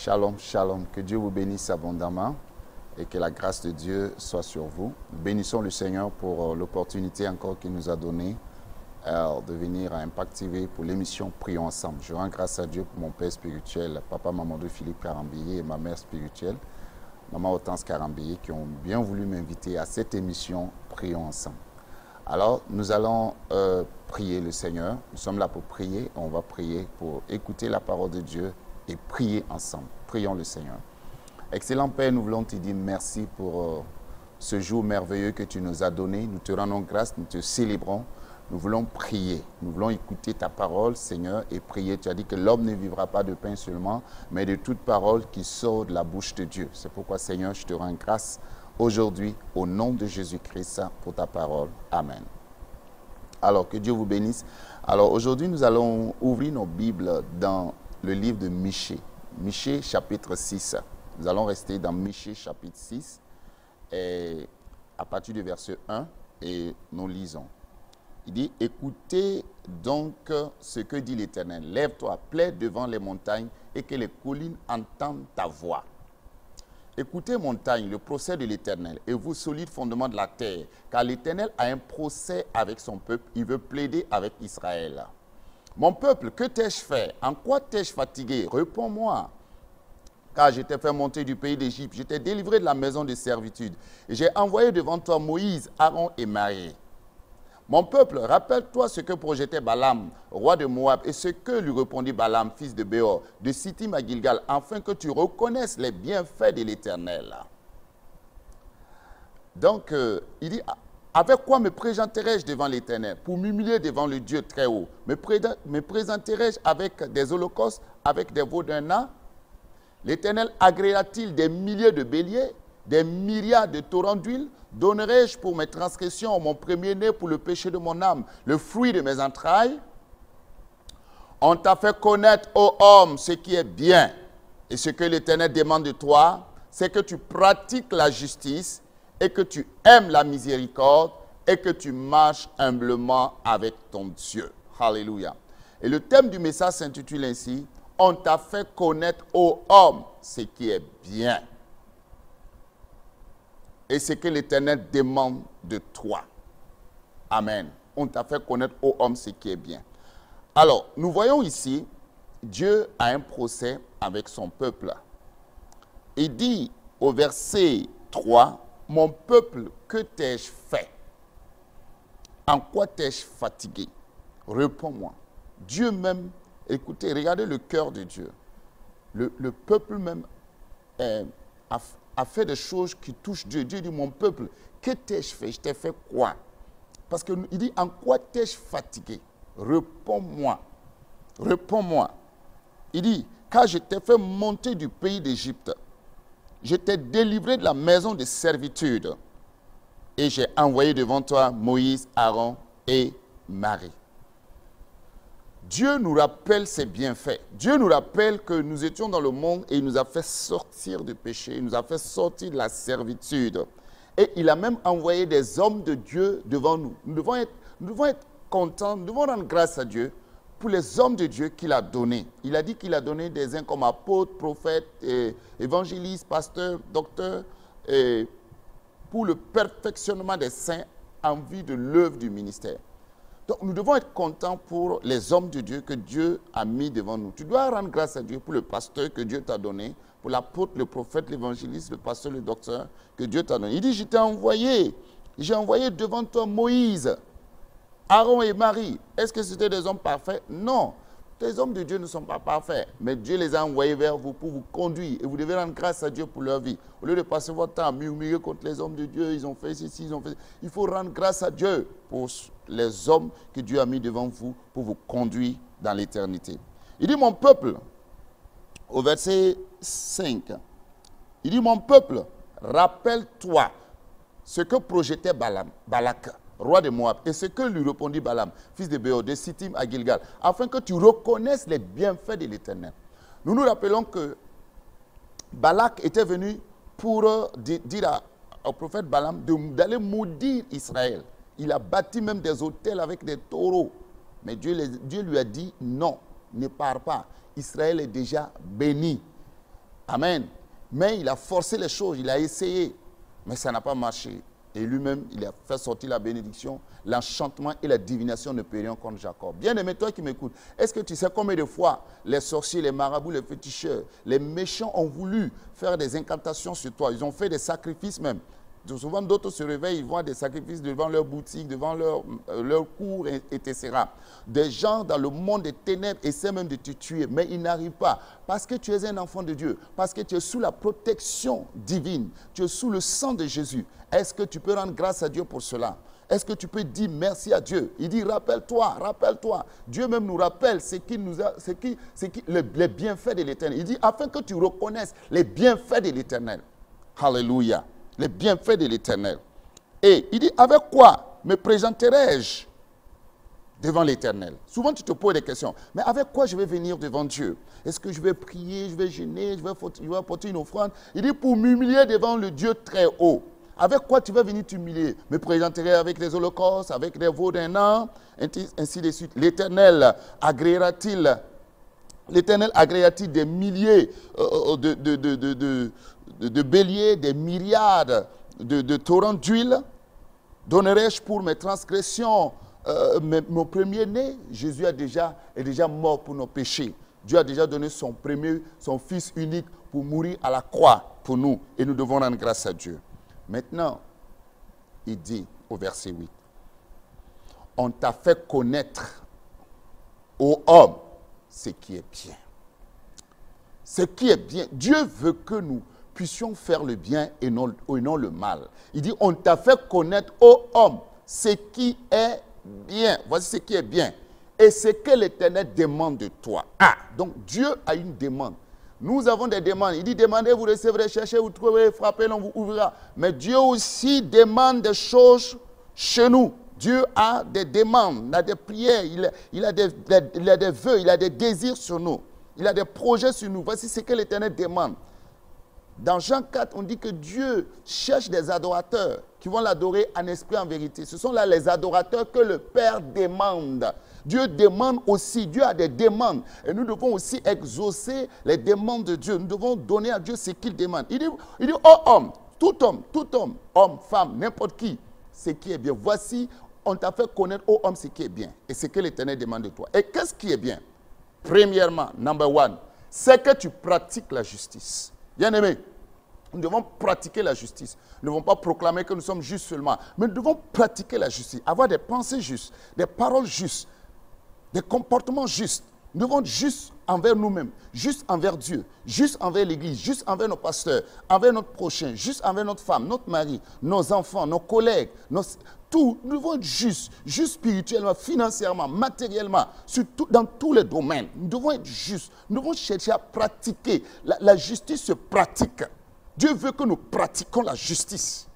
Shalom, shalom. Que Dieu vous bénisse abondamment et que la grâce de Dieu soit sur vous. Bénissons le Seigneur pour l'opportunité encore qu'il nous a donnée de venir à Impact TV pour l'émission Prions ensemble. Je rends grâce à Dieu pour mon père spirituel, papa Mamadou Philippe Karambié, et ma mère spirituelle, maman Hortense Karambié, qui ont bien voulu m'inviter à cette émission Prions ensemble. Alors, nous allons prier le Seigneur. Nous sommes là pour prier. On va prier pour écouter la parole de Dieu et prier ensemble. Prions le Seigneur. Excellent Père, nous voulons te dire merci pour ce jour merveilleux que tu nous as donné. Nous te rendons grâce, nous te célébrons. Nous voulons prier. Nous voulons écouter ta parole, Seigneur, et prier. Tu as dit que l'homme ne vivra pas de pain seulement, mais de toute parole qui sort de la bouche de Dieu. C'est pourquoi, Seigneur, je te rends grâce aujourd'hui, au nom de Jésus-Christ, pour ta parole. Amen. Alors, que Dieu vous bénisse. Alors, aujourd'hui, nous allons ouvrir nos Bibles dans le livre de Michée. Michée, chapitre 6. Nous allons rester dans Michée, chapitre 6, et à partir du verset 1, et nous lisons. Il dit, écoutez donc ce que dit l'Éternel. Lève-toi, plaide devant les montagnes, et que les collines entendent ta voix. Écoutez, montagne, le procès de l'Éternel, et vous, solides fondements de la terre, car l'Éternel a un procès avec son peuple, il veut plaider avec Israël. Mon peuple, que t'ai-je fait? En quoi t'ai-je fatigué? Réponds-moi. Car je t'ai fait monter du pays d'Égypte, je t'ai délivré de la maison de servitude, et j'ai envoyé devant toi Moïse, Aaron et Marie. Mon peuple, rappelle-toi ce que projetait Balaam, roi de Moab, et ce que lui répondit Balaam, fils de Béor, de Sittim à Gilgal, afin que tu reconnaisses les bienfaits de l'Éternel. Donc, il dit, avec quoi me présenterai-je devant l'Éternel? Pour m'humilier devant le Dieu très haut. Me présenterai-je avec des holocaustes, avec des veaux d'un an? L'Éternel agréera-t-il des milliers de béliers, des myriades de torrents d'huile? Donnerai-je pour mes transgressions mon premier-né, pour le péché de mon âme, le fruit de mes entrailles? On t'a fait connaître, ô homme, ce qui est bien. Et ce que l'Éternel demande de toi, c'est que tu pratiques la justice et que tu aimes la miséricorde et que tu marches humblement avec ton Dieu. Alléluia. Et le thème du message s'intitule ainsi, on t'a fait connaître, ô homme, ce qui est bien. Et ce que l'Éternel demande de toi. Amen. On t'a fait connaître, ô homme, ce qui est bien. Alors, nous voyons ici, Dieu a un procès avec son peuple. Il dit au verset 3, « Mon peuple, que t'ai-je fait? En quoi t'ai-je fatigué? Réponds-moi. » Dieu même, écoutez, regardez le cœur de Dieu. Le peuple même a fait des choses qui touchent Dieu. Dieu dit, mon peuple, que t'ai-je fait? Je t'ai fait quoi? Parce qu'il dit, en quoi t'ai-je fatigué? Réponds-moi. Réponds-moi. Il dit, car je t'ai fait monter du pays d'Égypte. Je t'ai délivré de la maison de servitude. Et j'ai envoyé devant toi Moïse, Aaron et Marie. Dieu nous rappelle ses bienfaits. Dieu nous rappelle que nous étions dans le monde et il nous a fait sortir du péché. Il nous a fait sortir de la servitude. Et il a même envoyé des hommes de Dieu devant nous. Nous devons être contents, nous devons rendre grâce à Dieu pour les hommes de Dieu qu'il a donnés. Il a dit qu'il a donné des uns comme apôtres, prophètes, évangélistes, pasteurs, docteurs, pour le perfectionnement des saints en vue de l'œuvre du ministère. Donc, nous devons être contents pour les hommes de Dieu que Dieu a mis devant nous. Tu dois rendre grâce à Dieu pour le pasteur que Dieu t'a donné, pour l'apôtre, le prophète, l'évangéliste, le pasteur, le docteur que Dieu t'a donné. Il dit, je t'ai envoyé, j'ai envoyé devant toi Moïse, Aaron et Marie. Est-ce que c'était des hommes parfaits? Non. Les hommes de Dieu ne sont pas parfaits, mais Dieu les a envoyés vers vous pour vous conduire. Et vous devez rendre grâce à Dieu pour leur vie. Au lieu de passer votre temps à murmurer contre les hommes de Dieu, ils ont fait ceci, ils ont fait ça. Il faut rendre grâce à Dieu pour les hommes que Dieu a mis devant vous pour vous conduire dans l'éternité. Il dit, mon peuple, au verset 5, il dit, mon peuple, rappelle-toi ce que projetait Balak, roi de Moab, et ce que lui répondit Balaam, fils de Béor, de Sittim à Gilgal, afin que tu reconnaisses les bienfaits de l'Éternel. Nous nous rappelons que Balak était venu pour dire au prophète Balaam d'aller maudire Israël. Il a bâti même des hôtels avec des taureaux. Mais Dieu lui a dit, non, ne pars pas. Israël est déjà béni. Amen. Mais il a forcé les choses, il a essayé. Mais ça n'a pas marché. Et lui-même, il a fait sortir la bénédiction. L'enchantement et la divination ne périront contre Jacob. Bien-aimé, toi qui m'écoutes, est-ce que tu sais combien de fois les sorciers, les marabouts, les féticheurs, les méchants ont voulu faire des incantations sur toi? Ils ont fait des sacrifices même. Souvent, d'autres se réveillent, ils voient des sacrifices devant leur boutique, devant leur cour, etc. Des gens dans le monde des ténèbres essaient même de te tuer, mais ils n'arrivent pas. Parce que tu es un enfant de Dieu, parce que tu es sous la protection divine, tu es sous le sang de Jésus. Est-ce que tu peux rendre grâce à Dieu pour cela? Est-ce que tu peux dire merci à Dieu? Il dit, rappelle-toi, rappelle-toi. Dieu même nous rappelle les bienfaits de l'Éternel. Il dit, afin que tu reconnaisses les bienfaits de l'Éternel. Alléluia. Les bienfaits de l'Éternel. Et il dit, avec quoi me présenterai-je devant l'Éternel? Souvent, tu te poses des questions. Mais avec quoi je vais venir devant Dieu? Est-ce que je vais prier, je vais jeûner, je vais apporter une offrande? Il dit, pour m'humilier devant le Dieu très haut. Avec quoi tu vas venir t'humilier? Me présenterai avec les holocaustes, avec les veaux d'un an, ainsi de suite. L'Éternel agréera-t-il des milliers de béliers, des myriades de torrents d'huile? Donnerai-je pour mes transgressions mon premier-né? Jésus est déjà mort pour nos péchés. Dieu a déjà donné son fils unique pour mourir à la croix pour nous. Et nous devons rendre grâce à Dieu. Maintenant, il dit au verset 8, on t'a fait connaître, ô homme, ce qui est bien. Ce qui est bien. Dieu veut que nous puissions faire le bien et non le mal. Il dit, on t'a fait connaître, ô homme, ce qui est bien. Voici ce qui est bien. Et ce que l'Éternel demande de toi. Ah, donc Dieu a une demande. Nous avons des demandes. Il dit, demandez, vous recevrez, cherchez, vous trouverez, frappez, on vous ouvrira. Mais Dieu aussi demande des choses chez nous. Dieu a des demandes, il a des prières, il a des vœux, il a des désirs sur nous. Il a des projets sur nous. Voici ce que l'Éternel demande. Dans Jean 4, on dit que Dieu cherche des adorateurs qui vont l'adorer en esprit, en vérité. Ce sont là les adorateurs que le Père demande. Dieu demande aussi, Dieu a des demandes. Et nous devons aussi exaucer les demandes de Dieu. Nous devons donner à Dieu ce qu'il demande. Il dit, oh homme, homme, femme, n'importe qui, ce qui est bien. Voici, on t'a fait connaître, oh homme, ce qui est bien. Et ce que l'Éternel demande de toi. Et qu'est-ce qui est bien? Premièrement, number one, c'est que tu pratiques la justice. Bien-aimé, nous devons pratiquer la justice. Nous ne devons pas proclamer que nous sommes justes seulement, mais nous devons pratiquer la justice, avoir des pensées justes, des paroles justes, des comportements justes. Nous devons être justes envers nous-mêmes, justes envers Dieu, justes envers l'Église, justes envers nos pasteurs, envers notre prochain, justes envers notre femme, notre mari, nos enfants, nos collègues, tout. Nous devons être justes, justes spirituellement, financièrement, matériellement, dans tous les domaines. Nous devons être justes. Nous devons chercher à pratiquer. La justice se pratique. Dieu veut que nous pratiquions la justice.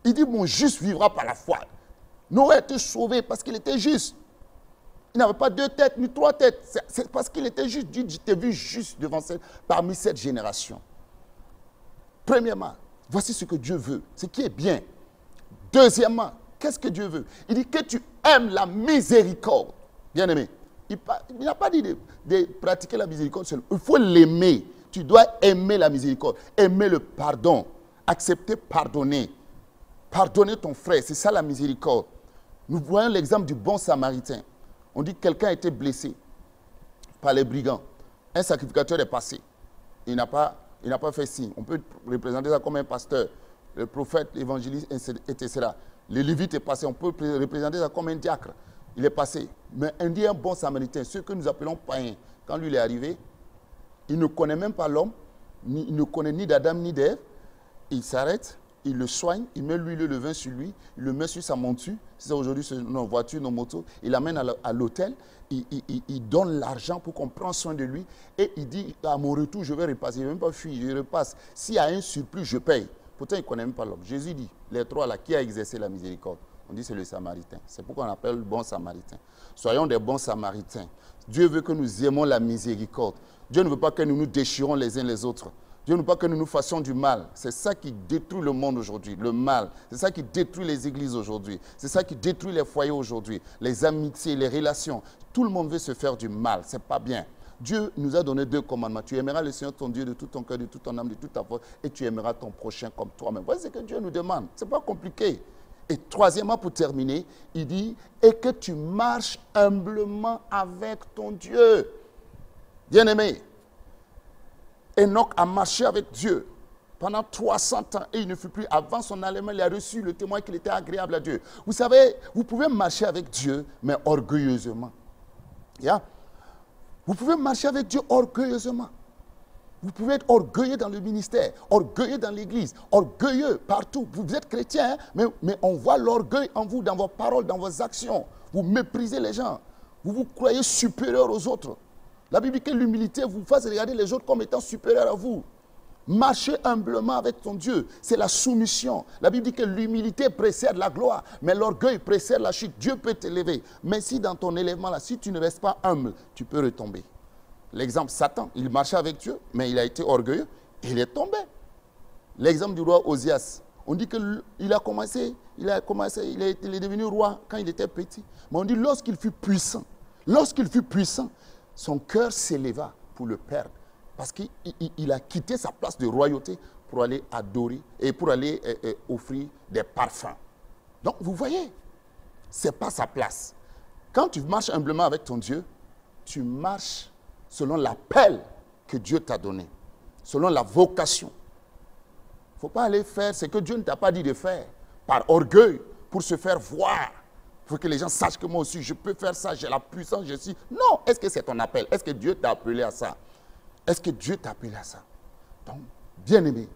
Il dit, mon juste vivra par la foi. Noé a été sauvé parce qu'il était juste. Il n'avait pas 2 têtes ni 3 têtes. C'est parce qu'il était juste. Dieu t'ai vu juste parmi cette génération. Premièrement, voici ce que Dieu veut, ce qui est bien. Deuxièmement, qu'est-ce que Dieu veut? Il dit que tu aimes la miséricorde. Bien-aimé, il n'a pas dit de pratiquer la miséricorde seule. Il faut l'aimer. Tu dois aimer la miséricorde, aimer le pardon, accepter pardonner. Pardonner ton frère, c'est ça la miséricorde. Nous voyons l'exemple du bon samaritain. On dit que quelqu'un a été blessé par les brigands. Un sacrificateur est passé. Il n'a pas fait signe. On peut représenter ça comme un pasteur, le prophète, l'évangéliste, etc. Le lévite est passé. On peut représenter ça comme un diacre. Il est passé. Mais un bon samaritain, ceux que nous appelons païens, quand lui il est arrivé, il ne connaît même pas l'homme, il ne connaît ni d'Adam ni d'Ève. Il s'arrête, il le soigne, il met l'huile et le vin sur lui, il le met sur sa monture, c'est aujourd'hui nos voitures, nos motos, il l'amène à l'hôtel, il donne l'argent pour qu'on prenne soin de lui et il dit, à mon retour, je vais repasser, il ne va même pas fuir, je repasse. S'il y a un surplus, je paye. Pourtant, il ne connaît même pas l'homme. Jésus dit, les 3 là, qui a exercé la miséricorde? On dit c'est le samaritain. C'est pourquoi on appelle le bon samaritain. Soyons des bons samaritains. Dieu veut que nous aimons la miséricorde. Dieu ne veut pas que nous nous déchirons les uns les autres. Dieu ne veut pas que nous nous fassions du mal. C'est ça qui détruit le monde aujourd'hui, le mal. C'est ça qui détruit les églises aujourd'hui. C'est ça qui détruit les foyers aujourd'hui, les amitiés, les relations. Tout le monde veut se faire du mal. Ce n'est pas bien. Dieu nous a donné 2 commandements. Tu aimeras le Seigneur ton Dieu de tout ton cœur, de toute ton âme, de toute ta force, et tu aimeras ton prochain comme toi-même. Voilà ce que Dieu nous demande. Ce n'est pas compliqué. Et troisièmement, pour terminer, il dit, et que tu marches humblement avec ton Dieu. Bien-aimé, Enoch a marché avec Dieu pendant 300 ans et il ne fut plus. Avant son enlèvement, il a reçu le témoin qu'il était agréable à Dieu. Vous savez, vous pouvez marcher avec Dieu, mais orgueilleusement. Yeah? Vous pouvez marcher avec Dieu orgueilleusement. Vous pouvez être orgueilleux dans le ministère, orgueilleux dans l'église, orgueilleux partout. Vous êtes chrétien, hein, mais on voit l'orgueil en vous, dans vos paroles, dans vos actions. Vous méprisez les gens. Vous vous croyez supérieur aux autres. La Bible dit que l'humilité vous fasse regarder les autres comme étant supérieurs à vous. Marcher humblement avec ton Dieu, c'est la soumission. La Bible dit que l'humilité précède la gloire, mais l'orgueil précède la chute. Dieu peut t'élever, mais si dans ton élèvement là, si tu ne restes pas humble, tu peux retomber. L'exemple, Satan, il marchait avec Dieu, mais il a été orgueilleux, il est tombé. L'exemple du roi Osias, on dit qu'il est devenu roi quand il était petit. Mais on dit lorsqu'il fut puissant, son cœur s'éleva pour le perdre. Parce qu'il a quitté sa place de royauté pour aller adorer et pour aller offrir des parfums. Donc, vous voyez, ce n'est pas sa place. Quand tu marches humblement avec ton Dieu, tu marches selon l'appel que Dieu t'a donné, selon la vocation. Il ne faut pas aller faire ce que Dieu ne t'a pas dit de faire, par orgueil, pour se faire voir. Il faut que les gens sachent que moi aussi, je peux faire ça, j'ai la puissance, je suis... Non, est-ce que c'est ton appel? Est-ce que Dieu t'a appelé à ça? Est-ce que Dieu t'a appelé à ça? Donc, bien aimé,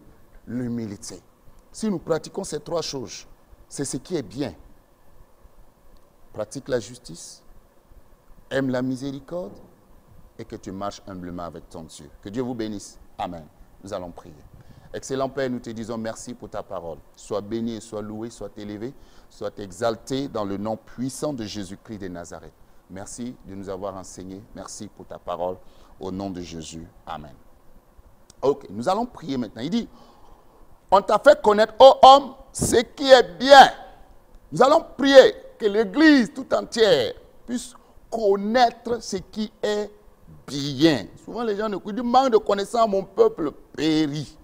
l'humilité. Si nous pratiquons ces 3 choses, c'est ce qui est bien. Pratique la justice, aime la miséricorde et que tu marches humblement avec ton Dieu. Que Dieu vous bénisse. Amen. Nous allons prier. Excellent Père, nous te disons merci pour ta parole. Sois béni, sois loué, sois élevé, sois exalté dans le nom puissant de Jésus-Christ de Nazareth. Merci de nous avoir enseigné. Merci pour ta parole. Au nom de Jésus. Amen. Ok, nous allons prier maintenant. Il dit, on t'a fait connaître, ô homme, ce qui est bien. Nous allons prier que l'Église tout entière puisse connaître ce qui est bien. Souvent les gens nous disent, manque de connaissance, mon peuple périt.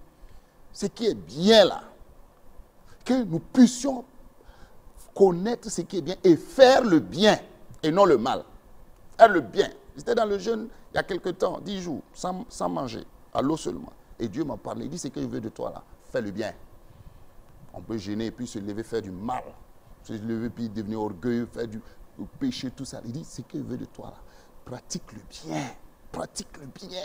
Ce qui est bien là. Que nous puissions connaître ce qui est bien et faire le bien et non le mal. Faire le bien. J'étais dans le jeûne il y a quelque temps, 10 jours, sans manger, à l'eau seulement. Et Dieu m'a parlé, il dit, ce qu'il veut de toi là, fais le bien. On peut jeûner et puis se lever, faire du mal. Se lever puis devenir orgueilleux, faire du péché, tout ça. Il dit, ce qu'il veut de toi là, pratique le bien. Pratique le bien.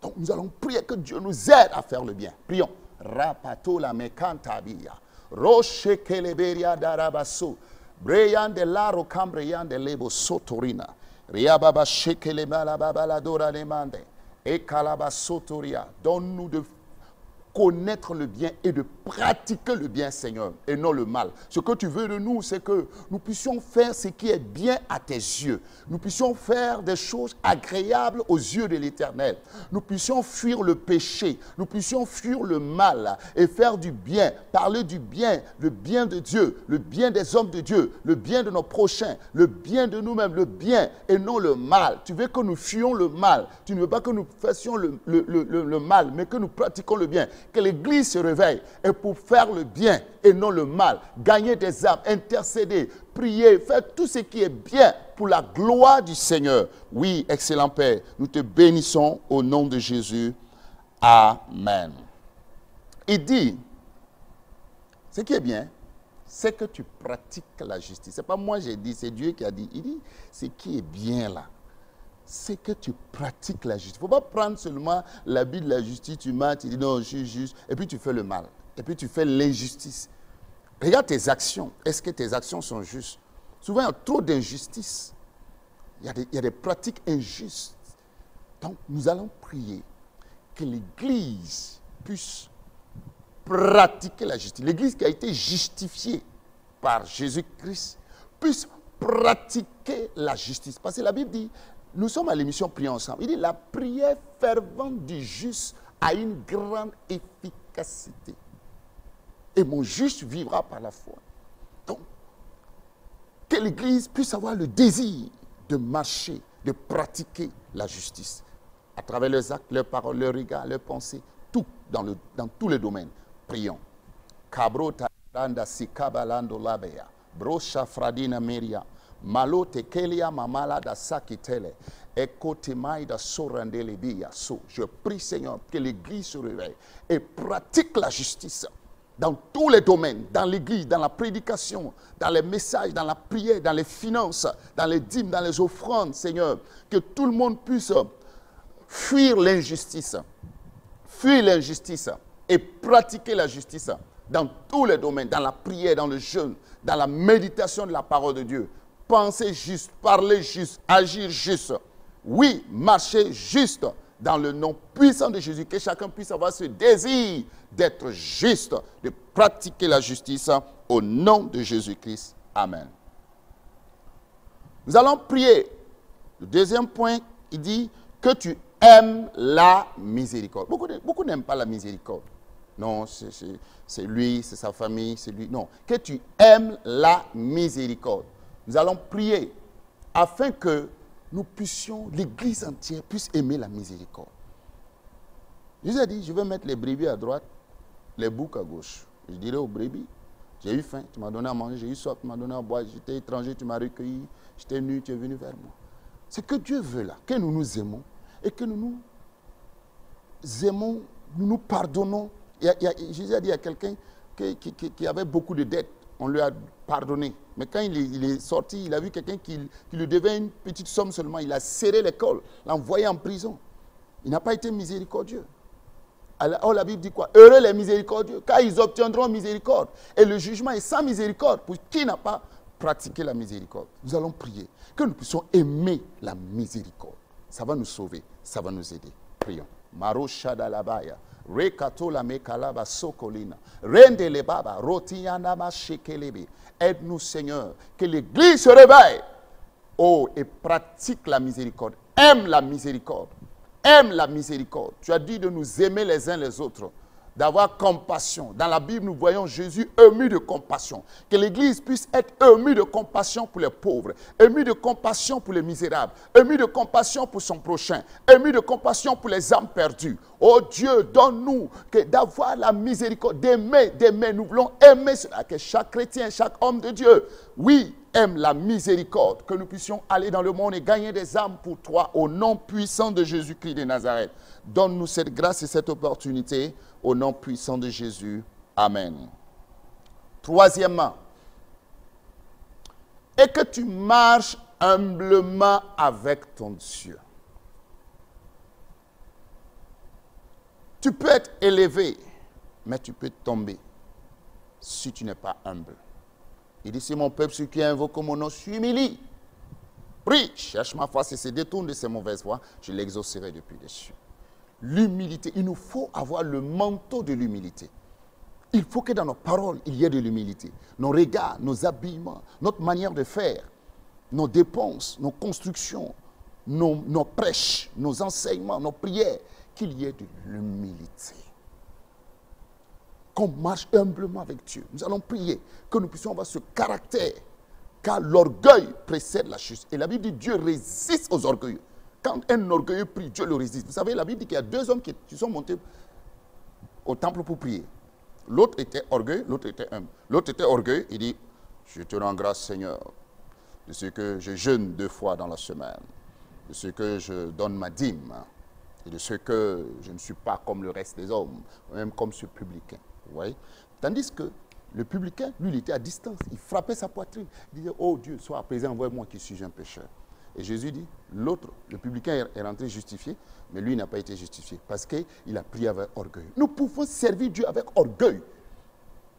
Donc nous allons prier que Dieu nous aide à faire le bien. Prions. Rapato la mekantabia. Roche keleberia darabaso. Breyan de laro cambreyan de lebo sotorina. Riababa shekele malababa la dora demande. Et kalaba sotoria. Donne-nous de connaître le bien et de pratiquer le bien, Seigneur, et non le mal. Ce que tu veux de nous, c'est que nous puissions faire ce qui est bien à tes yeux. Nous puissions faire des choses agréables aux yeux de l'Éternel. Nous puissions fuir le péché. Nous puissions fuir le mal et faire du bien, parler du bien, le bien de Dieu, le bien des hommes de Dieu, le bien de nos prochains, le bien de nous-mêmes, le bien et non le mal. Tu veux que nous fuyions le mal. Tu ne veux pas que nous fassions le mal, mais que nous pratiquions le bien. Que l'Église se réveille et pour faire le bien et non le mal, gagner des âmes, intercéder, prier, faire tout ce qui est bien pour la gloire du Seigneur. Oui, excellent Père, nous te bénissons au nom de Jésus. Amen. Il dit, ce qui est bien, c'est que tu pratiques la justice. Ce n'est pas moi qui ai dit, c'est Dieu qui a dit. Il dit, ce qui est bien là, c'est que tu pratiques la justice. Il ne faut pas prendre seulement l'habit de la justice, tu mens, tu dis non, je suis juste, et puis tu fais le mal, et puis tu fais l'injustice. Regarde tes actions. Est-ce que tes actions sont justes? Souvent, il y a trop d'injustice. Il y a des pratiques injustes. Donc, nous allons prier que l'Église puisse pratiquer la justice. L'Église qui a été justifiée par Jésus-Christ puisse pratiquer la justice. Parce que la Bible dit, nous sommes à l'émission Prier ensemble. Il dit, la prière fervente du juste a une grande efficacité. Et mon juste vivra par la foi. Donc, que l'Église puisse avoir le désir de marcher de pratiquer la justice. À travers leurs actes, leurs paroles, leurs regards, leurs pensées, tout, dans tous les domaines. Prions. Kabro taranda sikabalando labea. Brosha fradina meria. Malo tekelia mamala da sakitele. Eko temai da sorandele bia. Je prie, Seigneur, que l'Église se réveille et pratique la justice dans tous les domaines, dans l'Église, dans la prédication, dans les messages, dans la prière, dans les finances, dans les dîmes, dans les offrandes, Seigneur. Que tout le monde puisse fuir l'injustice et pratiquer la justice dans tous les domaines, dans la prière, dans le jeûne, dans la méditation de la parole de Dieu. Penser juste, parler juste, agir juste. Oui, marcher juste dans le nom puissant de Jésus. Que chacun puisse avoir ce désir d'être juste, de pratiquer la justice au nom de Jésus-Christ. Amen. Nous allons prier. Le deuxième point, il dit que tu aimes la miséricorde. Beaucoup n'aiment pas la miséricorde. Non, c'est lui, c'est sa famille, c'est lui. Non, que tu aimes la miséricorde. Nous allons prier afin que nous puissions, l'Église entière puisse aimer la miséricorde. Jésus a dit, je vais mettre les brebis à droite, les boucs à gauche. Je dirai aux brebis, j'ai eu faim, tu m'as donné à manger, j'ai eu soif, tu m'as donné à boire, j'étais étranger, tu m'as recueilli, j'étais nu, tu es venu vers moi. C'est que Dieu veut là, que nous nous aimons et que nous nous pardonnons. Jésus a dit à quelqu'un qui avait beaucoup de dettes, on lui a pardonné. Mais quand il est sorti, il a vu quelqu'un qui lui devait une petite somme seulement. Il a serré l'école, l'a envoyé en prison. Il n'a pas été miséricordieux. Alors la Bible dit quoi? Heureux les miséricordieux, car ils obtiendront miséricorde. Et le jugement est sans miséricorde pour qui n'a pas pratiqué la miséricorde. Nous allons prier que nous puissions aimer la miséricorde. Ça va nous sauver, ça va nous aider. Prions. Maro Shadalabaya. Rekatola mekalaba sokolina. Rende le baba. Rotiyanama shekelebe. Aide-nous, Seigneur, que l'Église se réveille. Oh, et pratique la miséricorde. Aime la miséricorde. Aime la miséricorde. Tu as dit de nous aimer les uns les autres, d'avoir compassion. Dans la Bible, nous voyons Jésus ému de compassion. Que l'Église puisse être émue de compassion pour les pauvres, émue de compassion pour les misérables, émue de compassion pour son prochain, émue de compassion pour les âmes perdues. Oh Dieu, donne-nous d'avoir la miséricorde, d'aimer. Nous voulons aimer cela, que chaque chrétien, chaque homme de Dieu, oui, aime la miséricorde, que nous puissions aller dans le monde et gagner des âmes pour toi, au nom puissant de Jésus-Christ de Nazareth. Donne-nous cette grâce et cette opportunité, au nom puissant de Jésus. Amen. Troisièmement, et que tu marches humblement avec ton Dieu. Tu peux être élevé, mais tu peux tomber si tu n'es pas humble. Il dit, si mon peuple, ceux qui invoquent mon nom, s'humilie, prie, cherche ma face et se détourne de ses mauvaises voies, je l'exaucerai depuis les cieux. L'humilité, il nous faut avoir le manteau de l'humilité. Il faut que dans nos paroles, il y ait de l'humilité. Nos regards, nos habillements, notre manière de faire, nos dépenses, nos constructions, nos prêches, nos enseignements, nos prières, qu'il y ait de l'humilité. Qu'on marche humblement avec Dieu. Nous allons prier que nous puissions avoir ce caractère, car l'orgueil précède la chute. Et la Bible dit Dieu résiste aux orgueilleux. Quand un orgueilleux prie, Dieu le résiste. Vous savez, la Bible dit qu'il y a deux hommes qui sont montés au temple pour prier. L'autre était orgueilleux, l'autre était humble. L'autre était orgueilleux, il dit, je te rends grâce Seigneur, de ce que je jeûne 2 fois dans la semaine, de ce que je donne ma dîme, et de ce que je ne suis pas comme le reste des hommes, même comme ce publicain. Vous voyez? Tandis que le publicain, lui, il était à distance. Il frappait sa poitrine. Il disait, oh Dieu, sois à présent, envoie-moi qui suis un pécheur. Et Jésus dit, l'autre, le publicain est rentré justifié, mais lui n'a pas été justifié parce qu'il a prié avec orgueil. Nous pouvons servir Dieu avec orgueil.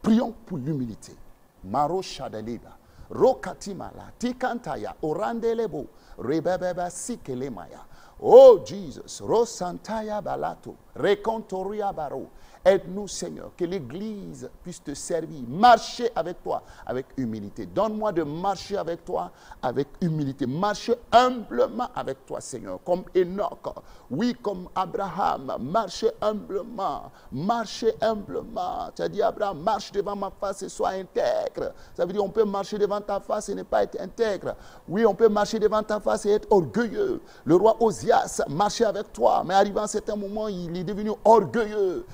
Prions pour l'humilité. Maro Shadaleba, Rokatimala, Tikantaya, Orandelebo, Rebebeba Sikelemaya, Oh Jesus, Rosantaya Balato, Recontoria Baro. Aide-nous, Seigneur, que l'Église puisse te servir, marcher avec toi avec humilité. Donne-moi de marcher avec toi avec humilité, marcher humblement avec toi, Seigneur, comme Enoch, oui, comme Abraham, marcher humblement, marcher humblement. Tu as dit, Abraham, marche devant ma face et sois intègre. Ça veut dire, on peut marcher devant ta face et ne pas être intègre. Oui, on peut marcher devant ta face et être orgueilleux. Le roi Osias marchait avec toi, mais arrivant à un certain moment, il est devenu orgueilleux.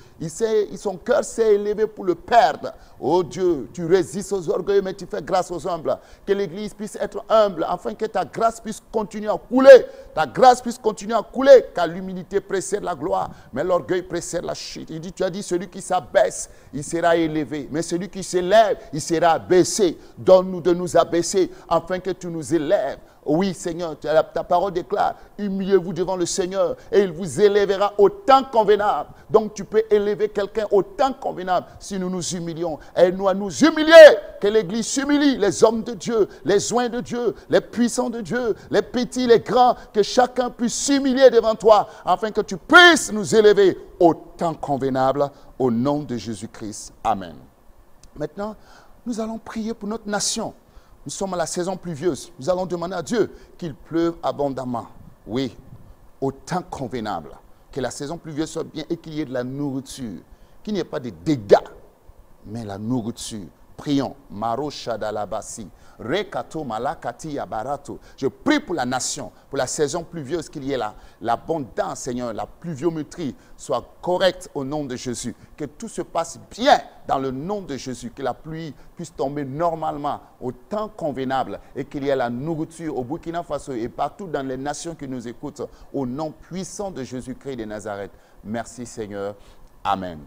Son cœur s'est élevé pour le perdre. Oh Dieu, tu résistes aux orgueilleux, mais tu fais grâce aux humbles. Que l'Église puisse être humble, afin que ta grâce puisse continuer à couler. Ta grâce puisse continuer à couler, car l'humilité précède la gloire, mais l'orgueil précède la chute. Il dit, tu as dit, celui qui s'abaisse, il sera élevé. Mais celui qui s'élève, il sera abaissé. Donne-nous de nous abaisser, afin que tu nous élèves. Oui, Seigneur, ta parole déclare, humiliez-vous devant le Seigneur et il vous élèvera au temps convenable. Donc tu peux élever quelqu'un au temps convenable si nous nous humilions. Aide-nous à nous humilier, que l'Église s'humilie, les hommes de Dieu, les oints de Dieu, les puissants de Dieu, les petits, les grands, que chacun puisse s'humilier devant toi, afin que tu puisses nous élever au temps convenable, au nom de Jésus-Christ. Amen. Maintenant, nous allons prier pour notre nation. Nous sommes à la saison pluvieuse. Nous allons demander à Dieu qu'il pleuve abondamment. Oui, au temps convenable. Que la saison pluvieuse soit bien et qu'il y ait de la nourriture. Qu'il n'y ait pas de dégâts, mais la nourriture. Prions. Maro Shadalabasi. Rekato Malakati Yabarato. Je prie pour la nation, pour la saison pluvieuse, qu'il y ait l'abondance, Seigneur, la pluviométrie soit correcte au nom de Jésus. Que tout se passe bien dans le nom de Jésus. Que la pluie puisse tomber normalement, au temps convenable, et qu'il y ait la nourriture au Burkina Faso et partout dans les nations qui nous écoutent, au nom puissant de Jésus-Christ de Nazareth. Merci, Seigneur. Amen.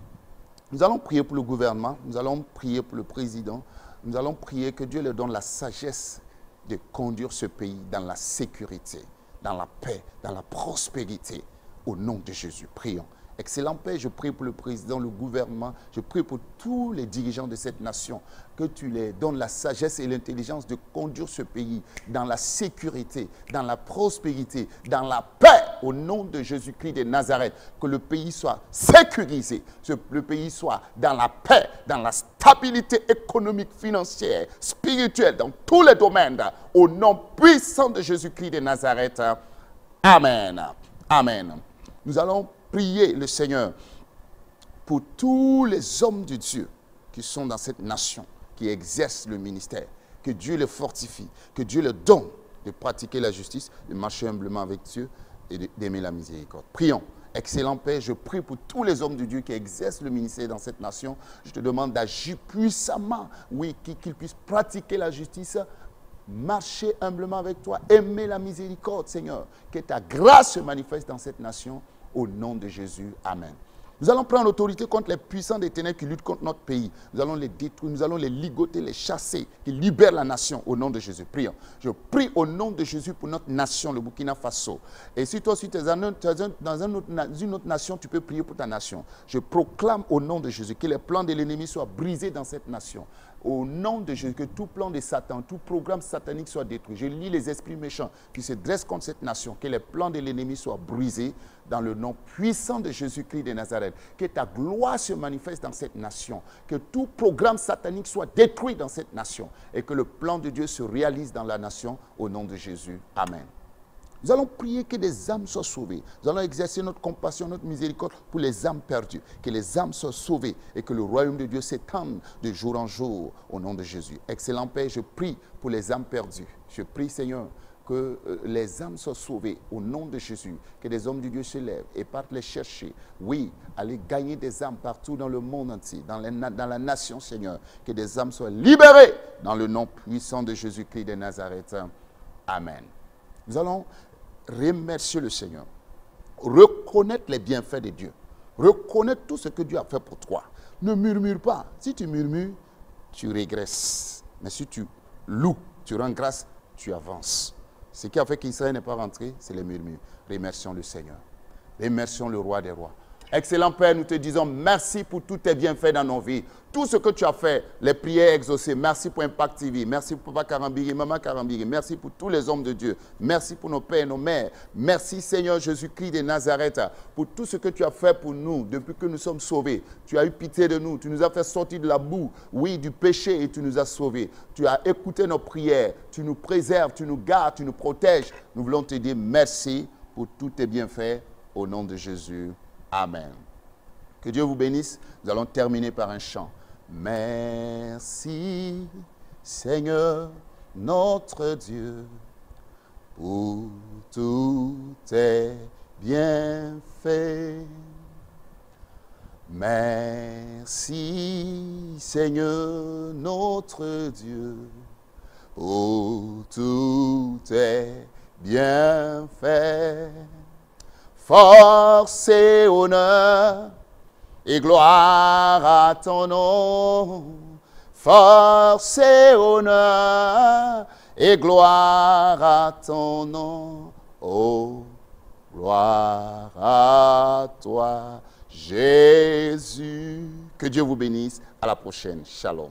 Nous allons prier pour le gouvernement, nous allons prier pour le président, nous allons prier que Dieu leur donne la sagesse de conduire ce pays dans la sécurité, dans la paix, dans la prospérité. Au nom de Jésus, prions. Excellent Père, je prie pour le président, le gouvernement, je prie pour tous les dirigeants de cette nation, que tu les donnes la sagesse et l'intelligence de conduire ce pays dans la sécurité, dans la prospérité, dans la paix, au nom de Jésus-Christ de Nazareth, que le pays soit sécurisé, que le pays soit dans la paix, dans la stabilité économique, financière, spirituelle, dans tous les domaines, au nom puissant de Jésus-Christ de Nazareth. Amen. Amen. Nous allons prier le Seigneur pour tous les hommes de Dieu qui sont dans cette nation, qui exercent le ministère. Que Dieu les fortifie, que Dieu leur donne de pratiquer la justice, de marcher humblement avec Dieu et d'aimer la miséricorde. Prions. Excellent Père, je prie pour tous les hommes de Dieu qui exercent le ministère dans cette nation. Je te demande d'agir puissamment, oui, qu'ils puissent pratiquer la justice, marcher humblement avec toi, aimer la miséricorde, Seigneur. Que ta grâce se manifeste dans cette nation. Au nom de Jésus, Amen. Nous allons prendre l'autorité contre les puissants des ténèbres qui luttent contre notre pays. Nous allons les détruire, nous allons les ligoter, les chasser, qui libèrent la nation au nom de Jésus. Prions. Je prie au nom de Jésus pour notre nation, le Burkina Faso. Et si toi aussi tu es dans une autre nation, tu peux prier pour ta nation. Je proclame au nom de Jésus que les plans de l'ennemi soient brisés dans cette nation. Au nom de Jésus, que tout plan de Satan, tout programme satanique soit détruit. Je lis les esprits méchants qui se dressent contre cette nation, que les plans de l'ennemi soient brisés dans le nom puissant de Jésus-Christ de Nazareth. Que ta gloire se manifeste dans cette nation, que tout programme satanique soit détruit dans cette nation et que le plan de Dieu se réalise dans la nation au nom de Jésus. Amen. Nous allons prier que des âmes soient sauvées. Nous allons exercer notre compassion, notre miséricorde pour les âmes perdues. Que les âmes soient sauvées et que le royaume de Dieu s'étende de jour en jour au nom de Jésus. Excellent Père, je prie pour les âmes perdues. Je prie, Seigneur, que les âmes soient sauvées au nom de Jésus. Que des hommes de Dieu se lèvent et partent les chercher. Oui, aller gagner des âmes partout dans le monde entier, dans la nation, Seigneur. Que des âmes soient libérées dans le nom puissant de Jésus-Christ de Nazareth. Amen. Nous allons remercier le Seigneur, reconnaître les bienfaits de Dieu, reconnaître tout ce que Dieu a fait pour toi. Ne murmure pas. Si tu murmures, tu régresses. Mais si tu loues, tu rends grâce, tu avances. Ce qui a fait qu'Israël n'est pas rentré, c'est les murmures. Remercions le Seigneur. Remercions le roi des rois. Excellent Père, nous te disons merci pour tous tes bienfaits dans nos vies. Tout ce que tu as fait, les prières exaucées. Merci pour Impact TV. Merci pour Papa Karambiri, Maman Karambiri. Merci pour tous les hommes de Dieu. Merci pour nos pères et nos mères. Merci Seigneur Jésus-Christ de Nazareth pour tout ce que tu as fait pour nous depuis que nous sommes sauvés. Tu as eu pitié de nous. Tu nous as fait sortir de la boue, oui, du péché et tu nous as sauvés. Tu as écouté nos prières. Tu nous préserves, tu nous gardes, tu nous protèges. Nous voulons te dire merci pour tous tes bienfaits au nom de Jésus. Amen. Que Dieu vous bénisse. Nous allons terminer par un chant. Merci, Seigneur, notre Dieu, pour tous tes bienfaits. Merci, Seigneur, notre Dieu, pour tous tes bienfaits. Force et honneur et gloire à ton nom. Force et honneur et gloire à ton nom. Oh, gloire à toi, Jésus. Que Dieu vous bénisse. À la prochaine. Shalom.